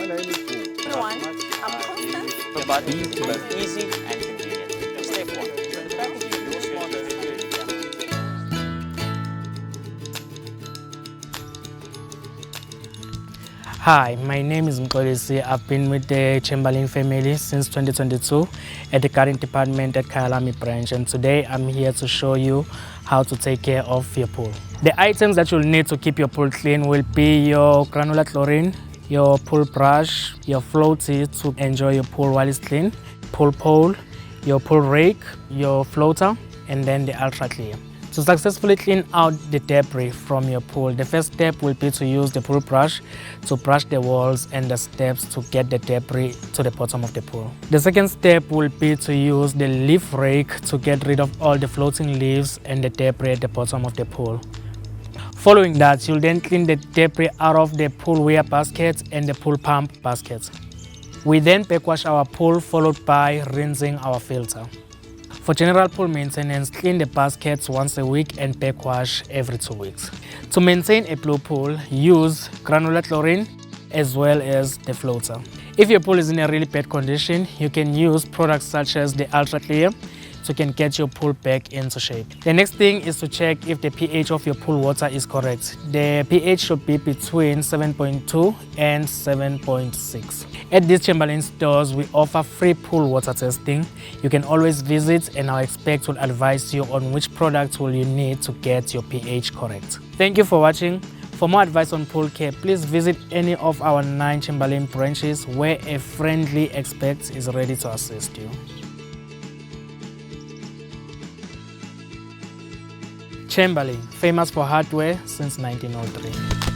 Everyone, I'm Constance. But it's both easy and convenient. Step 1. The packaging goes on the Hi, my name is Mkolisi. I've been with the Chamberlain family since 2022 at the garden department at Kyalami branch, and today I'm here to show you how to take care of your pool. The items that you'll need to keep your pool clean will be your granular chlorine, your pool brush, your floaty to enjoy your pool while it's clean, pool pole, your pool rake, your floater, and then the ultra clear. To successfully clean out the debris from your pool, the first step will be to use the pool brush to brush the walls and the steps to get the debris to the bottom of the pool. The second step will be to use the leaf rake to get rid of all the floating leaves and the debris at the bottom of the pool. Following that, you'll then clean the debris out of the pool weir basket and the pool pump basket. We then backwash our pool, followed by rinsing our filter. For general pool maintenance, clean the baskets once a week and backwash every 2 weeks. To maintain a blue pool, use granular chlorine as well as the floater. If your pool is in a really bad condition, you can use products such as the Ultra Clear so you can get your pool back into shape. The next thing is to check if the pH of your pool water is correct. The pH should be between 7.2 and 7.6. At these Chamberlain stores, we offer free pool water testing. You can always visit and our experts will advise you on which products will you need to get your pH correct. Thank you for watching. For more advice on pool care, please visit any of our 9 Chamberlain branches where a friendly expert is ready to assist you. Chamberlain, famous for hardware since 1903.